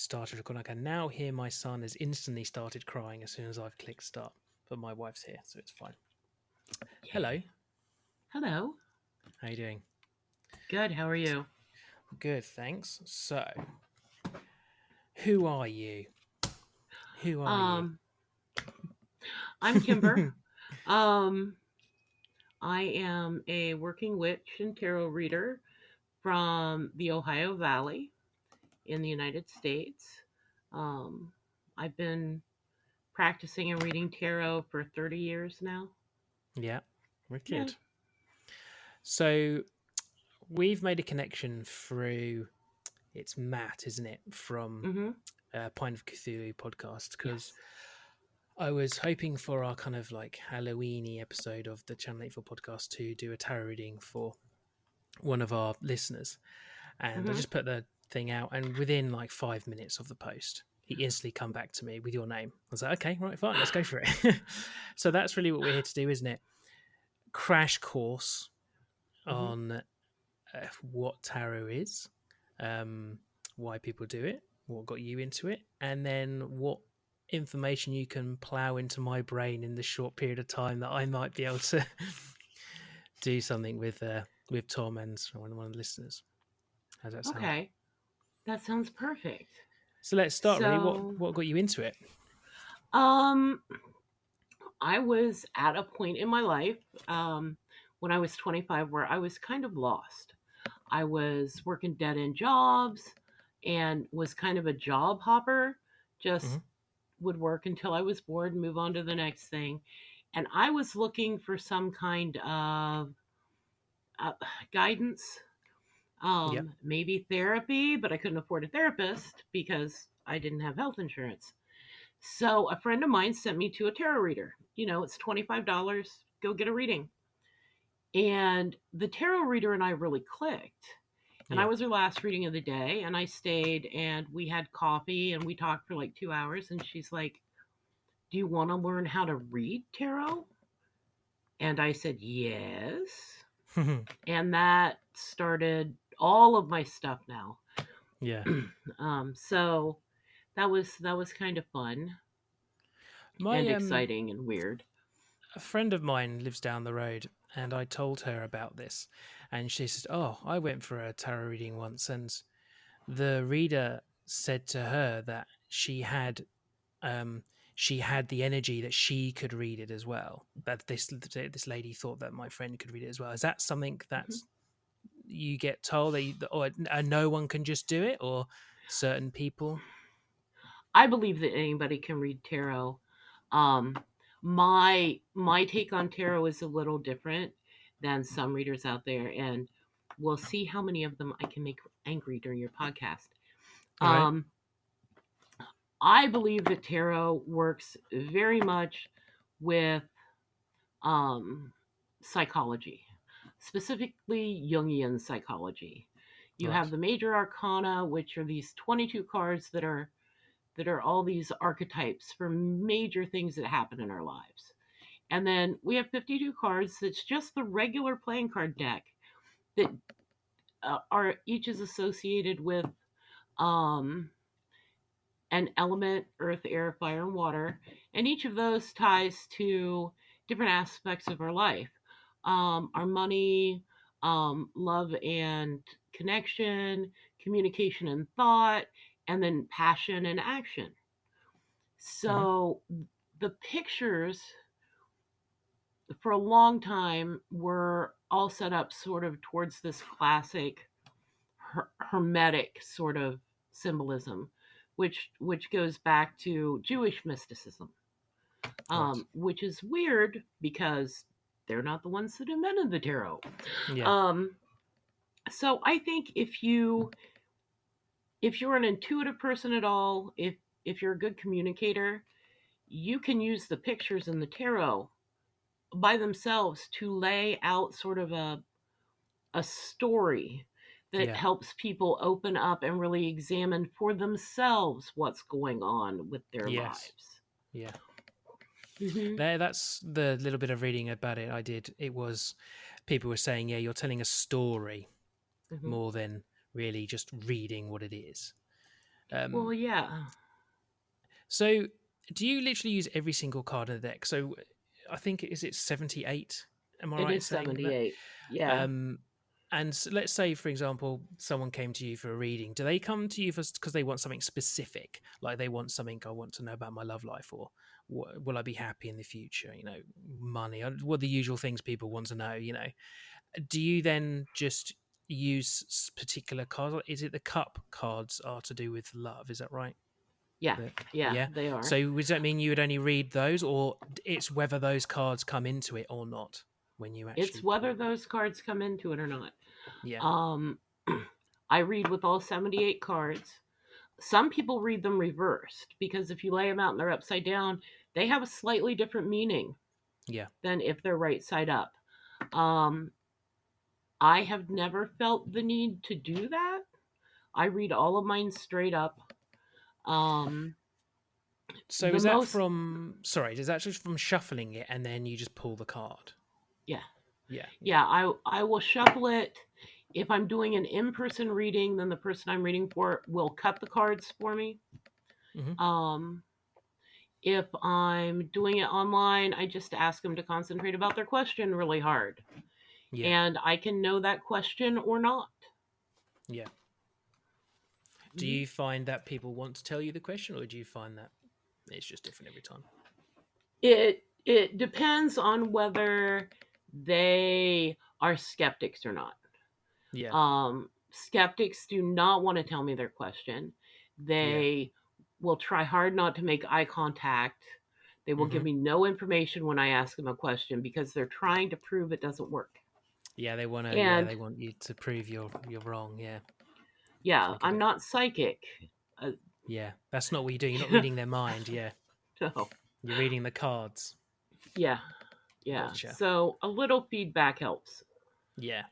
started recording. I can now hear my son has instantly started crying as soon as I've clicked start. But my wife's here, so it's fine. Hello. Yay. Hello. How you doing? Good. How are you? Good, thanks. So, who are you? Who are you? Um, I'm Kimber. Um, I am a working witch and tarot reader from the Ohio Valley in the United States. Um, I've been practicing and reading tarot for 30 years now. Yeah, Yeah. wicked. So, we've made a connection through, it's Matt, isn't it, from Mm-hmm. Pint of Cthulhu podcast, because Yes. I was hoping for our kind of like Halloweeny episode of the Channel 84 podcast to do a tarot reading for one of our listeners. And I Mm-hmm. just put the thing out, and within like 5 minutes of the post, he instantly come back to me with your name. I was like, okay, right, fine, let's go for it. So that's really what we're here to do, isn't it? Crash course Mm-hmm. on what tarot is, um, why people do it, what got you into it, and then what information you can plow into my brain in the short period of time that I might be able to do something with Tom and one of the listeners. How's that sound? Okay. That sounds perfect. So let's start. Really, what So, what got you into it? um, I was at a point in my life when I was 25 where I was kind of lost. I was working dead end jobs and was kind of a job hopper, Hmm. just would work until I was bored and move on to the next thing. And I was looking for some kind of uh, guidance, Yep. maybe therapy, but I couldn't afford a therapist because I didn't have health insurance. So a friend of mine sent me to a tarot reader. It's $25. Go get a reading. And the tarot reader and I really clicked. And I Yeah. was her last reading of the day. And I stayed and we had coffee and we talked for like 2 hours. And she's like, "Do you want to learn how to read tarot?" And I said, "Yes." And that started all of my stuff now. Yeah. So that was kind of fun and My exciting and weird. a friend of mine lives down the road, and I told her about this, and she said, "Oh, I went for a tarot reading once, and the reader said to her that um she had the energy that she could read it as well. That this lady thought that my friend could read it as well. Is that something that Mhm. you get told or no one can just do it, or certain people? I believe that anybody can read tarot. Um, my take on tarot is a little different than some readers out there, and we'll see how many of them I can make angry during your podcast. All right. Um, I believe that tarot works very much with um, psychology, specifically Jungian psychology. You have Right. the major arcana, which are these 22 cards that are all these archetypes for major things that happen in our lives. And then we have 52 cards that's just the regular playing card deck that are each is associated with um, an element: earth, air, fire, and water. And each of those ties to different aspects of our life: our money, love and connection, communication and thought, and then passion and action. Hmm. So the pictures for a long time were all set up sort of towards this classic hermetic sort of symbolism, which goes back to Jewish mysticism, Right. which is weird because they're not the ones that invented the tarot. Yeah. Um, so I think if you're an intuitive person at all, if you're a good communicator, you can use the pictures in the tarot by themselves to lay out sort of a story that Yeah. helps people open up and really examine for themselves what's going on with their Yes. lives. Yeah. Hmm. There, that's the little bit of reading about it I did. It was people were saying, yeah, you're telling a story Hmm. more than really just reading what it is. Um, Well, yeah, so do you literally use every single card in the deck? So I think is it 78? Am I it right in is saying that? 78. Yeah. Um, and let's say, for example, someone came to you for a reading. Do they come to you for because they want something specific, like they want something? I want to know about my love life, or will I be happy in the future? Money. What the usual things people want to know. Do you then just use particular cards? Is it the cup cards are to do with love? Is that right? Yeah. That Yeah, yeah. they are. So does that mean you would only read those, or it's whether those cards come into it or not when you It's actually whether pull them? those cards come into it or not. Yeah. Um, I read with all 78 cards. Some people read them reversed because if you lay them out and they're upside down, they have a slightly different meaning Yeah. than if they're right side up. Um, I have never felt the need to do that. I read all of mine straight up. Um, So the is that most, from? Sorry, is that just from shuffling it and then you just pull the card? yeah, Yeah. Yeah. yeah, I will shuffle it. If I'm doing an in person reading, then the person I'm reading for will cut the cards for me. Hmm. Um, if I'm doing it online, I just ask them to concentrate about their question really hard. Yeah. And I can know that question or not. Yeah. Do Mhm. you find that people want to tell you the question, or do you find that it's just different every time? It depends on whether they are skeptics or not. Yeah. Skeptics do not want to tell me their question. Yeah. They will try hard not to make eye contact. They will give Hmm. me no information when I ask them a question because they're trying to prove it doesn't work. Yeah. They want to. Yeah. And They want you to prove you're wrong. Yeah. To yeah, make a I'm not difference. psychic. Uh, Yeah. That's not what you do. You're not reading their mind. Yeah. so, You're reading the cards. yeah, yeah. Gotcha. So a little feedback helps. Yeah.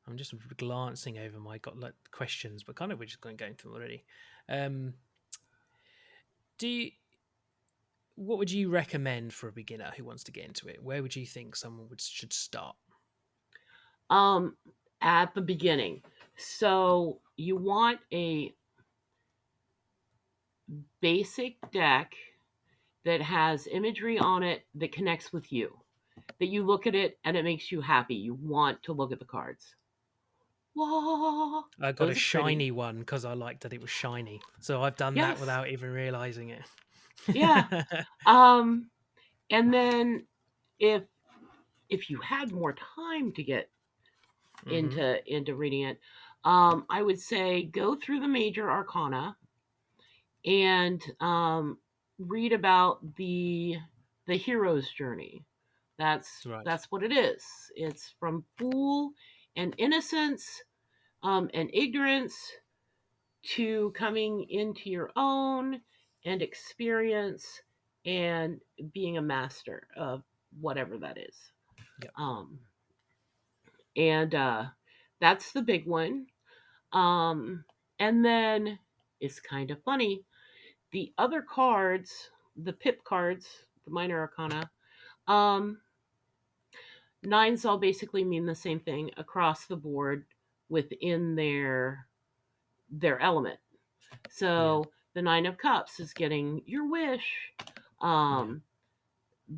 I'm just glancing over my got like questions, but kind of we're just going to go into them already. Um, do you, what would you recommend for a beginner who wants to get into it? Where would you think someone should start? Um, at the beginning. So you want a basic deck that has imagery on it that connects with you. That you look at it and it makes you happy. You want to look at the cards. Whoa, I got a those are pretty. shiny one because I liked that it was shiny. So I've done that Yes. without even realizing it. Yeah. Um, and then if if you had more time to get Hmm. into reading it, I would say go through the major arcana and read about the hero's journey. Right. That's what it is. It's from fool and innocence and ignorance to coming into your own and experience and being a master of whatever that is. Yep. Um, and that's the big one. Um, and then it's kind of funny. The other cards, the pip cards, the minor arcana, um, nines all basically mean the same thing across the board within their element. Yeah. So the nine of cups is getting your wish. Yeah. Um,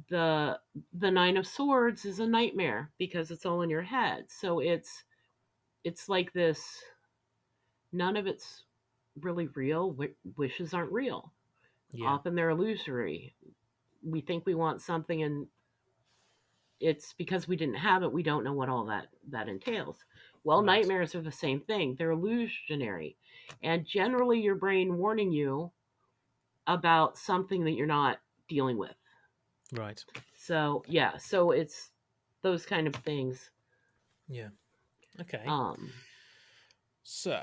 the the nine of swords is a nightmare because it's all in your head. So it's like this. None of it's really real. Wishes aren't real. Yeah. Often they're illusory. We think we want something, and it's because we didn't have it. We don't know what all that entails. Well, Right. nightmares are the same thing. They're illusionary, and generally, your brain warning you about something that you're not dealing with. Right. So yeah, so it's those kind of things. Yeah. Okay. Um, So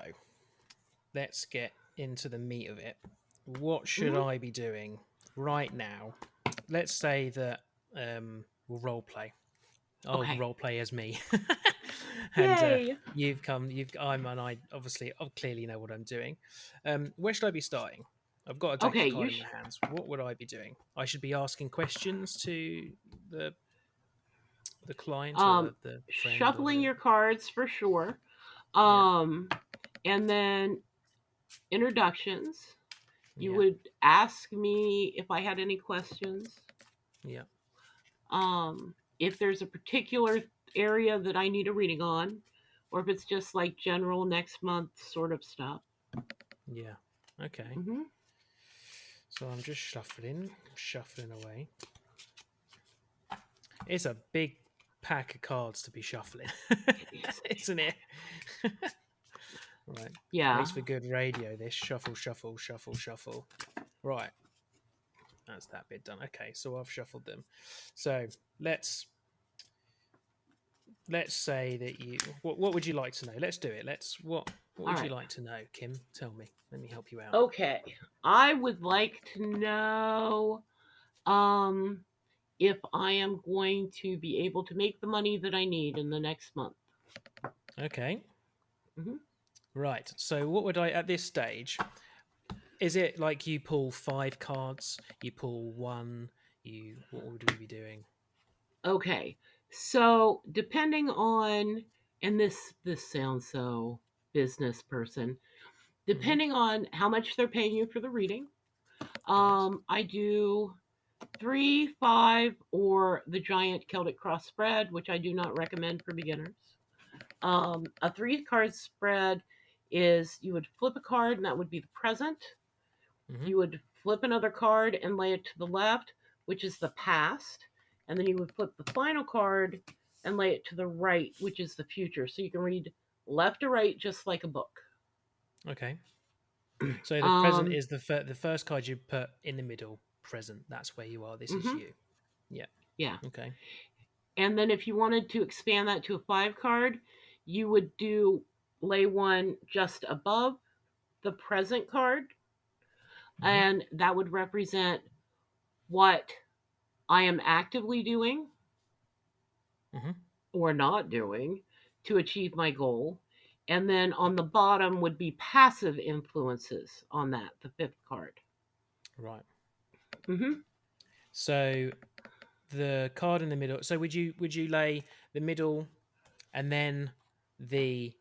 let's get into the meat of it. What should mhm. I be doing right now? Let's say that we'll role play. I'll Okay. role play as me, and Yay. you've come. I'm and I obviously I clearly know what I'm doing. Where should I be starting? I've got a deck Okay, of card in my hands. What would I be doing? I should be asking questions to the the client or the friend or shuffling the your cards for sure. yeah. Um, and then introductions. You Yeah. would ask me if I had any questions. Yeah. If there's a particular area that I need a reading on, or if it's just like general next month sort of stuff. Yeah. Okay. Mm-hmm. So I'm just shuffling away. It's a big pack of cards to be shuffling, It is. isn't it? Right. Yeah. Makes for good radio. This shuffle, shuffle, shuffle, shuffle. Right. That's that bit done. Okay. So I've shuffled them. So let's let's say that you. What would you like to know? Let's do it. What All would you right. like to know, Kim? Tell me. Let me help you out. Okay. I would like to know um, if I am going to be able to make the money that I need in the next month. Okay. Mm-hmm. Right. So what would I at this stage? Is it like you pull 5 cards, you pull one, you what would we be doing? Okay. So depending on, and this sounds so business person, Hmm. depending on how much they're paying you for the reading, Right. I do 3, 5, or the giant Celtic cross spread, which I do not recommend for beginners. A 3 card spread is you would flip a card, and that would be the present. Hmm. You would flip another card and lay it to the left, which is the past. And then you would flip the final card and lay it to the right, which is the future. So you can read left to right just like a book. Okay. So the present Um, is the first card you put in the middle. Present. That's where you are. This is mhm, you. Yeah. yeah. Okay. And then if you wanted to expand that to a 5 card, you would do lay one just above the present card, Hmm. and that would represent what I am actively doing Hmm. or not doing to achieve my goal. And then on the bottom would be passive influences on that, the 5th card. Right. Mm-hmm. So the card in the middle. So would you lay the middle and then the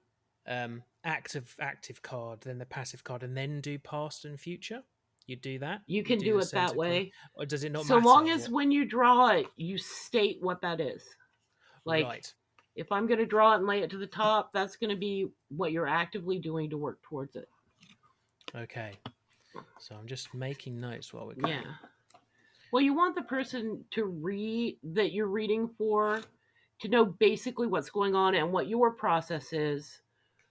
active card, then the passive card, and then do past and future? You do that? You You can do do the it that center card, way. or does it not So long matter as what? when you draw it, you state what that is. Like, Right. if I'm going to draw it and lay it to the top, that's going to be what you're actively doing to work towards it. Okay. So I'm just making notes while we're Yeah. going. Well, you want the person to read that you're reading for to know basically what's going on and what your process is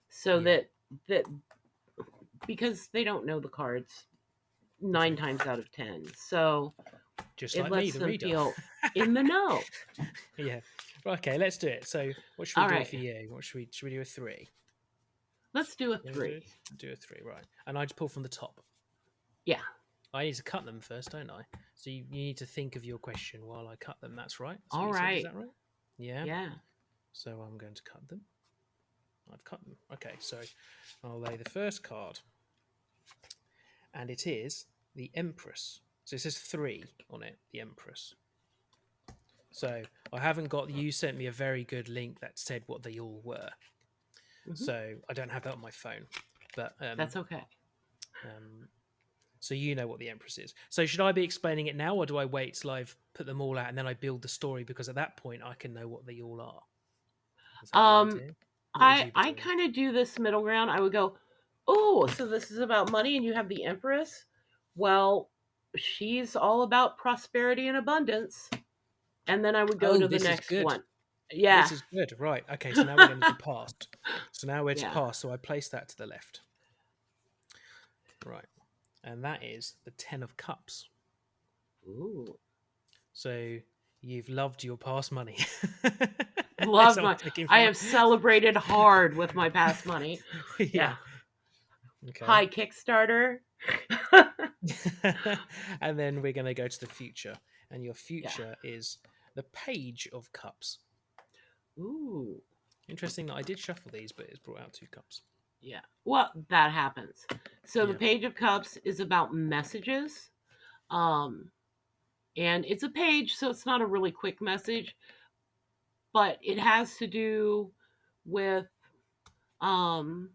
so Yeah. that because they don't know the cards nine Okay. times out of 10. So Just it like me, lets the them reader. feel in the know. Yeah. Right, okay, let's do it. So what should we All do right. for you? What should we do a three? Let's do a You want to 3. do a three, right? And I just pull from the top. Yeah. I need to cut them first, don't I? So you need to think of your question while I cut them. That's right. That's what All you said. Is right. that right? Yeah. Yeah. So I'm going to cut them. I've cut them. Okay, so I'll lay the first card, and it is the Empress. So it says 3 on it, the Empress. So I haven't got. You sent me a very good link that said what they all were. Hmm. So I don't have that on my phone, but That's okay. um, so you know what the Empress is. So should I be explaining it now, or do I wait till I've put them all out and then I build the story? Because at that point I can know what they all are. Is that the Um, idea? What would I you be I doing? kind of do this middle ground. I would go, oh, so this is about money, and you have the Empress. Well, she's all about prosperity and abundance. And then I would go Oh, to the this is next good. one. Yeah. This is good. Right. Okay. So now we're going to do past. So now it's Yeah. past. So I place that to the left. Right. And that is the 10 of Cups. Ooh. So you've loved your past money. That's Love what I'm my. taking I from have celebrated hard with my past money. it. Yeah. Yeah. Okay. Hi, Kickstarter. And then we're going to go to the future. And your Yeah. future is the Page of Cups. Ooh. Interesting that I did shuffle these, but it's brought out 2 cups. Yeah. Well, that happens. So the Yeah. Page of Cups is about messages. Um, and it's a page, so it's not a really quick message, but it has to do with um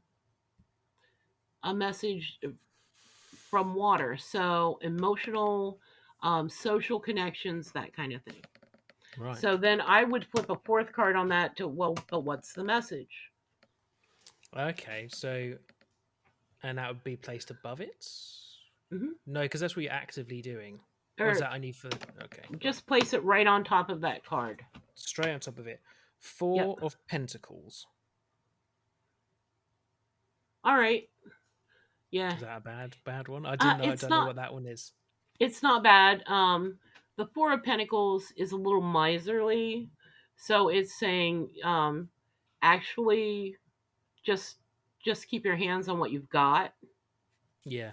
a message from water. So emotional, social connections, that kind of thing. Right. So then I would flip a fourth card on that to, well, but what's the message? Okay. So, and that would be placed above it. Hmm. No, because that's what you're actively doing. Or is Or that only for? Okay. Right. just place it right on top of that card. Straight on top of it. Yep. Four of Pentacles. All right. Yeah. Is that a bad one? I didn't know. I It's don't know not. what that one is. It's not bad. The Four of Pentacles is a little miserly, so it's saying, actually, just just keep your hands on what you've got. Yeah,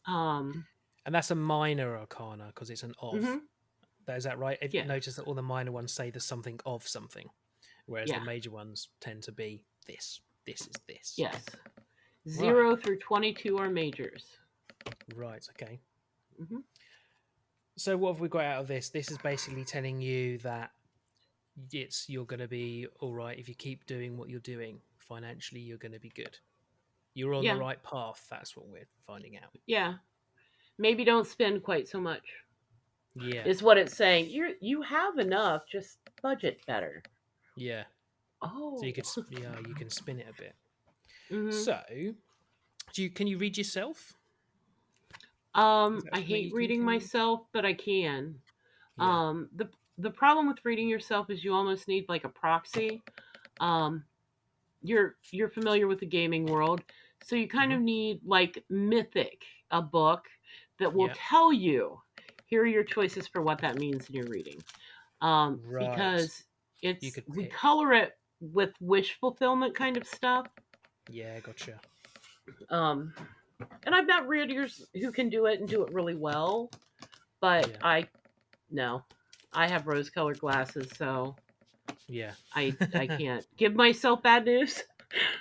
Um. and that's a minor arcana because it's an of. Hmm. Is that right? Yeah. Notice that all the minor ones say there's something of something, whereas the Yeah. major ones tend to be this. This is this. Yes. Right. 0 through 22 are majors. Right. Okay. Hmm. So what have we got out of this? This is basically telling you that you're going to be all right if you keep doing what you're doing. Financially, you're going to be good. You're on the Yeah. right path. That's what we're finding out. Yeah. Maybe don't spend quite so much. Yeah. Is what it's saying. You have enough. Just budget better. Yeah. So Oh. you can spin it a bit. Hmm. So can you read yourself? Is that I something hate you can reading can you? myself, but I can. Yeah. The problem with reading yourself is you almost need like a proxy. Um, you're familiar with the gaming world, so you kind Hmm. of need like Mythic, a book that will Yeah. tell you here are your choices for what that means in your reading. Right. Because You it's could we pick. color it with wish fulfillment kind of stuff. Yeah, gotcha. Um, and I've met readers who can do it and do it really well, but Yeah. I no, I have rose-colored glasses, so Yeah. I can't give myself bad news.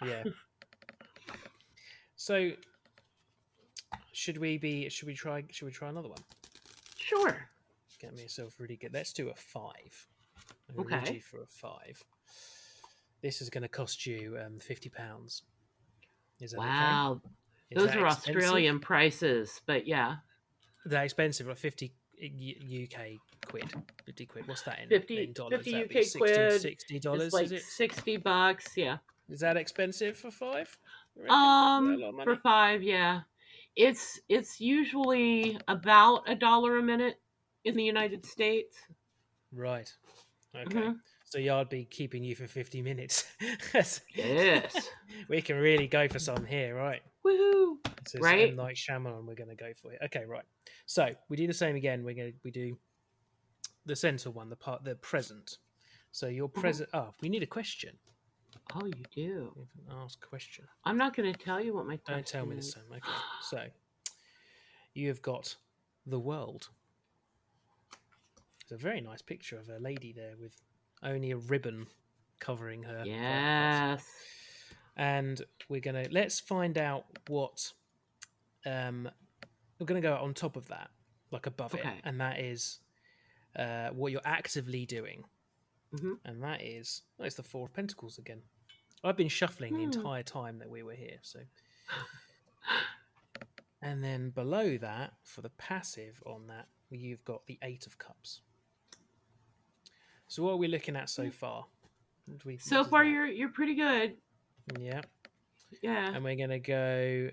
Yeah. So should we try another one? Sure. Get myself really good. Let's do a five. I'm gonna read you Okay. for a five. This is gonna cost you £50. Is that okay? Wow. Is Those that are expensive? Australian prices, but yeah. That expensive, like 50 UK quid. 50 quid. What's that in 50, dollars? 50 That'd be UK 60 quid is $60, is like it? $60. Yeah. Is that expensive for five? You reckon? Is that a lot of For money? five, yeah. It's usually about $1 a minute in the United States. Right. Okay. Hmm. So yeah, I'd be keeping you for 50 minutes. Yes. We can really go for some here, right? Woohoo. This is M Right? Night Shyamalan. We're going to go for it. Okay, right. So we do the same again. We do the center one, the present. So your Hmm. present. Oh, we need a question. Oh, you do. We have an ask question. I'm not going to tell you what my Don't tell question me this is. time. Okay. So you have got the world. It's a very nice picture of a lady there with only a ribbon covering her private parts. Yes. And let's find out what we're gonna go on top of that, like above it, Okay. and that is what you're actively doing, Hmm. and that is it's the Four of Pentacles again. I've been shuffling the Hmm. entire time that we were here, so. And then below that, for the passive on that, you've got the Eight of Cups. So what are we looking at so far? What So does far, that? you're pretty good. Yeah, Yeah. and we're gonna go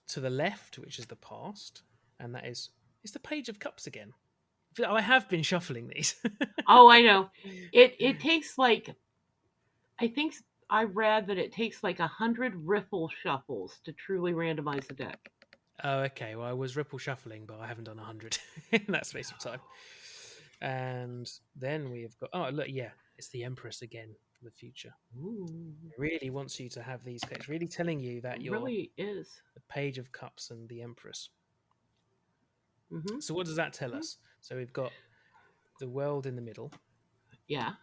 to the left, which is the past, and that is it's the Page of Cups again. I have been shuffling these. Oh, I know. It takes like, I think I read that it takes like 100 riffle shuffles to truly randomize a deck. Oh, okay. Well, I was ripple shuffling, but I haven't done 100 in that space of time. And then we have got look, yeah, it's the Empress again for the future. Ooh, It really wants you to have these. It's really telling you that you're really is. the Page of Cups and the Empress. Hmm. So what does that tell us? So we've got the world in the middle, Yeah.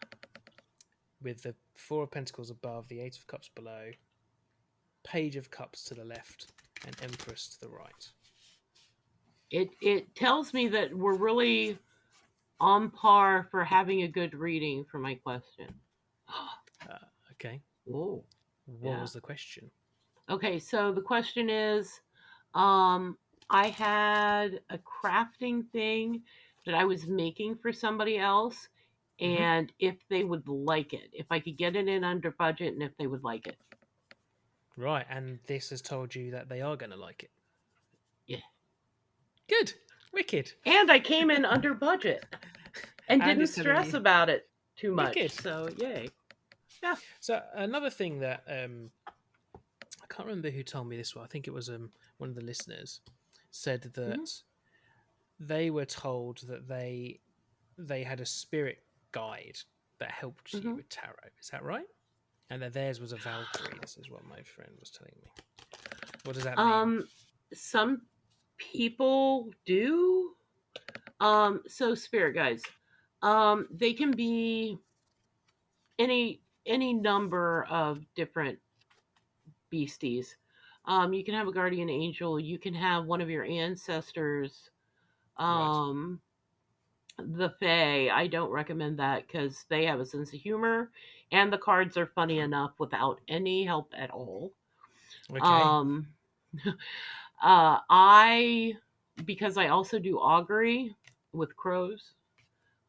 with the Four of Pentacles above, the Eight of Cups below, Page of Cups to the left, and Empress to the right. It tells me that we're really on par for having a good reading for my question. Okay. Oh, What yeah. was the question? Okay, so the question is, um, I had a crafting thing that I was making for somebody else, Hmm. and if they would like it, if I could get it in under budget, and if they would like it. Right, and this has told you that they are going to like it. Yeah. Good, wicked, And I came in under budget and and didn't it's telling stress you about it too much. wicked. So, yay. Yeah. So another thing that I can't remember who told me this one. I think it was one of the listeners said Hmm. that they were told that they had a spirit guide that helped you Hmm. with tarot. Is that right? And that theirs was a Valkyrie. This is what my friend was telling me. What does that mean? Um, some people do. So spirit guides, they can be any number of different beasties. You can have a guardian angel. You can have one of your ancestors. Right. Um, the Fae, I don't recommend that because they have a sense of humor, and the cards are funny enough without any help at all. Okay. Um, I because I also do augury with crows.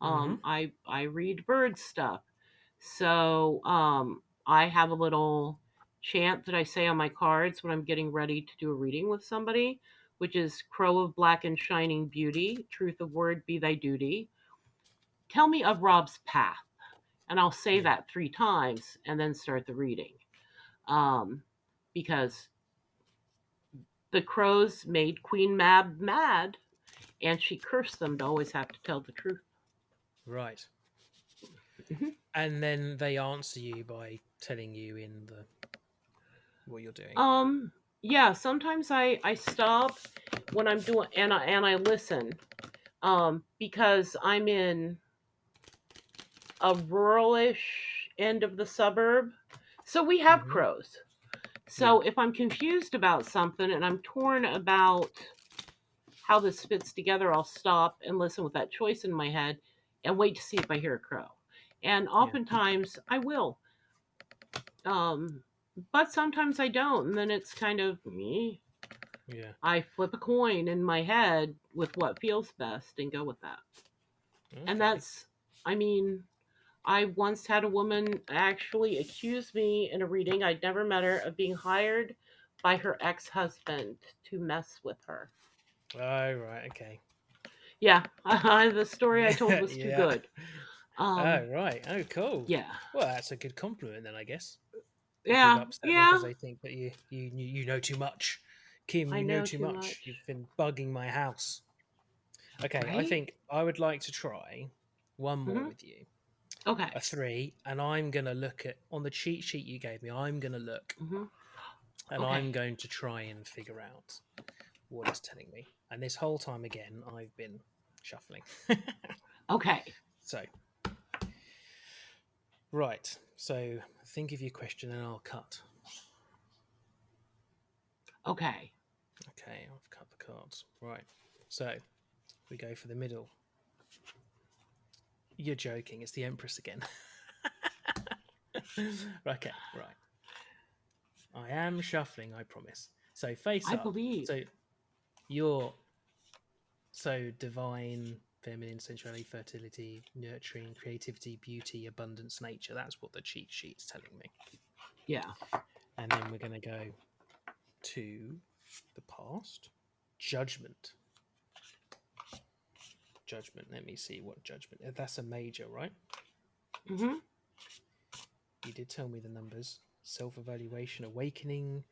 Hmm. I read bird stuff. So I have a little chant that I say on my cards when I'm getting ready to do a reading with somebody, which is crow of black and shining beauty, truth of word be thy duty. Tell me of Rob's path. And I'll say Yeah. that 3 times and then start the reading. Um, because the crows made Queen Mab mad and she cursed them to always have to tell the truth. Right. Mhm. And then they answer you by telling you in the what you're doing. Um, yeah, sometimes I stop when I'm doing and I listen because I'm in a ruralish end of the suburb. So we have Hmm. crows. Yeah. So if I'm confused about something and I'm torn about how this fits together, I'll stop and listen with that choice in my head and wait to see if I hear a crow. And Yeah. oftentimes I will. Um, but sometimes I don't. And then it's kind of me. Yeah. I flip a coin in my head with what feels best and go with that. And Okay. that's, I mean, I once had a woman actually accuse me in a reading, I'd never met her, of being hired by her ex husband to mess with her. Oh, right. Okay. Yeah, the story I told Yeah. was too Yeah. good. Oh, Um, right. Oh, cool. yeah, Well, that's a good compliment then, I guess. If they've yeah, upset them because yeah. they think that you know too much, Kim, I you know know too too much. You've much, been bugging my house. Okay, I right? think I would like to try one more Hmm. with you, a Okay. three, and I'm gonna look at on the cheat sheet you gave me. I'm gonna look, Hmm. and Okay. I'm going to try and figure out what it's telling me. And this whole time again, I've been shuffling. Okay. So, right. So, think of your question, and I'll cut. Okay. Okay, I've cut the cards. Right. So we go for the middle. You're joking. It's the Empress again. Okay, right. I am shuffling, I promise. So face I up. believe. So you're divine, feminine, sensuality, fertility, nurturing, creativity, beauty, abundance, nature. That's what the cheat sheet's telling me. Yeah. And then we're going to go to the past. Judgment. Judgment. Let me see what judgment. That's a major, right? Hmm. You did tell me the numbers. Self-evaluation, awakening,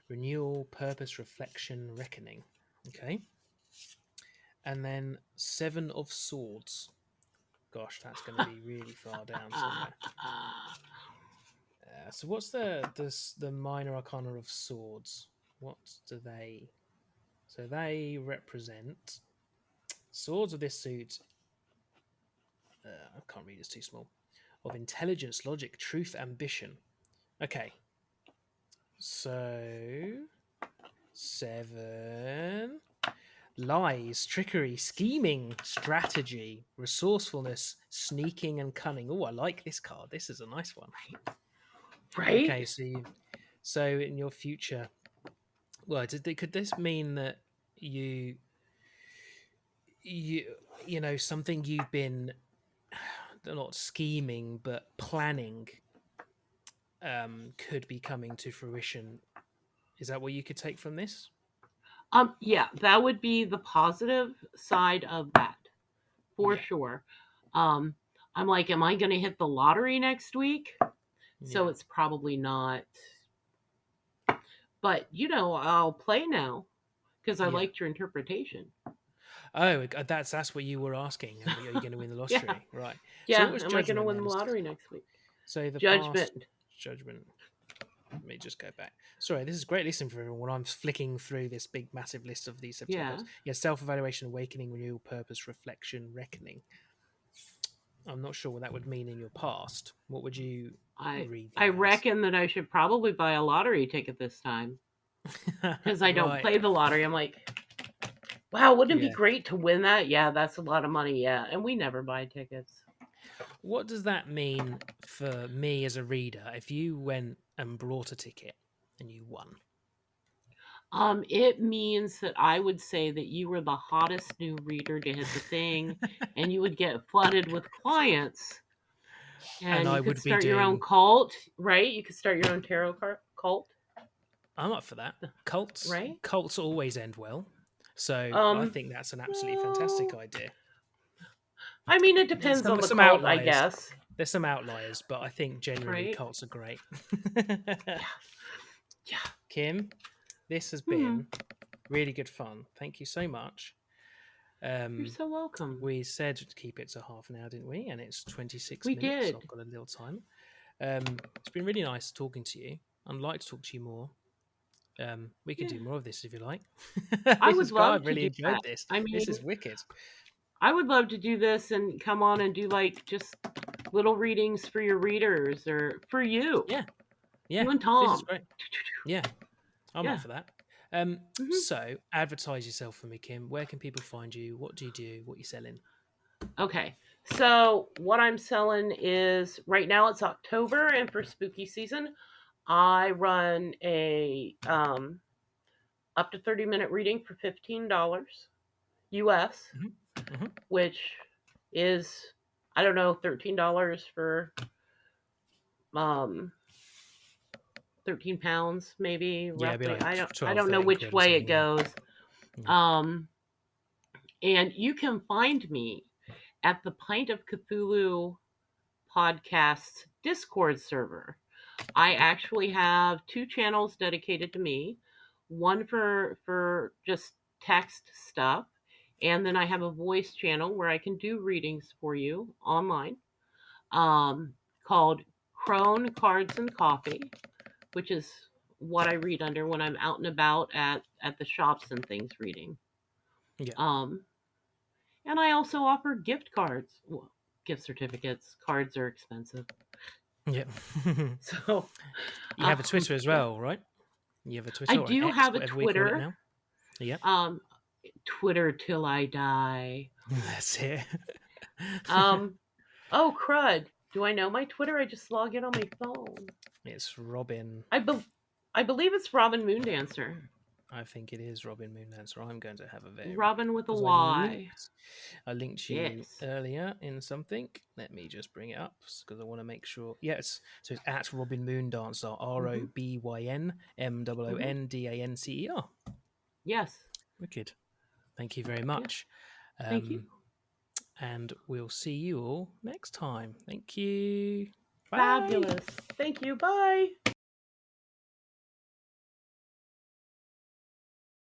renewal, purpose, reflection, reckoning. Okay. And then Seven of Swords. Gosh, that's going to be really far down somewhere. So what's the minor arcana of swords? What do they? So they represent swords of this suit. I can't read; it's too small. Of intelligence, logic, truth, ambition. Okay, so seven lies, trickery, scheming, strategy, resourcefulness, sneaking, and cunning. Oh, I like this card. This is a nice one. Right. Okay, so in your future Well, could this mean that you you something you've been not scheming but planning could be coming to fruition? Is that what you could take from this? Yeah, that would be the positive side of that for Yeah, sure. Um, I'm like, am I going to hit the lottery next week? So yeah, it's probably not. But I'll play now because I yeah. liked your interpretation. Oh, that's what you were asking. Are you going to win the Yeah, lottery? Right. So what yeah. was Am I going to judgment win the then? lottery next week? So the past Judgment. judgment. Let me just go back. Sorry, this is great listening for everyone. When I'm flicking through this big, massive list of these subtitles. Yeah, Yeah, self-evaluation, awakening, renewal, purpose, reflection, reckoning. I'm not sure what that would mean in your past. What would you I read I that as? reckon that I should probably buy a lottery ticket this time because I don't Right. play the lottery. I'm like, wow, wouldn't it be Yeah. great to win that? Yeah, that's a lot of money. Yeah, and we never buy tickets. What does that mean for me as a reader if you went and brought a ticket and you won? It means that I would say that you were the hottest new reader to hit the thing, and you would get flooded with clients, And and I you could would be start your own doing. cult, right? You could start your own tarot card cult, I'm up for that. Cults, right? cults always end well, so I Um, think that's an absolutely fantastic well, idea. I mean, it There's depends on the some cult, I outliers. guess, There's some outliers, but I think generally right? cults are great. Yeah, yeah. Kim, this has Hmm. been really good fun. Thank you so much. You're Um, so welcome. we said to keep it to half an hour, didn't we? And it's 26 We minutes, so I've did. got a little time. It's been really nice talking to you. I'd like to talk to you more. We can Yeah, do more of this if you like. I This would is great. love I've to really do enjoyed that. this. I This mean, is wicked. I would love to do this and come on and do like just little readings for your readers or for you, Yeah, yeah. you and This is Tom. great. Yeah, I'm up Yeah. for that. Hmm. So advertise yourself for me, Kim. Where can people find you? What do you do? What are you selling? Okay. So what I'm selling is right now it's October, and for spooky season, I run a up to 30-minute reading for $15 US, Hmm. Hmm. which is I don't know, $13 for um 13 pounds maybe Yeah, it'd be roughly. like I 12, don't know 13 which quid or way it something. Yeah, goes. yeah, Um and you can find me at the Pint of Cthulhu podcast Discord server. I actually have two channels dedicated to me, one for just text stuff, and then I have a voice channel where I can do readings for you online, called Crone Cards and Coffee, which is what I read under when I'm out and about at the shops and things reading. yeah, Um, and I also offer gift cards, well, gift certificates. Cards are expensive, yeah. so You have a Twitter as yeah. well, right? You have a I Twitter or an do X, have a whatever we call it Twitter. now. Yep, Um, Twitter till I die. that's it. Um, oh crud! Do I know my Twitter? I just log in on my phone. It's Robin. I be- I believe it's Robin Moondancer. I think it is Robin Moondancer. I'm going to have a very Robin with a because Y. I linked you Yes. earlier in something. Let me just bring it up because I want to make sure. Yes, so it's at Robin Moondancer. Mm-hmm. Mm-hmm. ROBYNMOONDANCER. Yes. Wicked. Thank you very Yeah. much. Thank you. Um, and we'll see you all next time. Thank you. Bye. Fabulous. Thank you. Bye.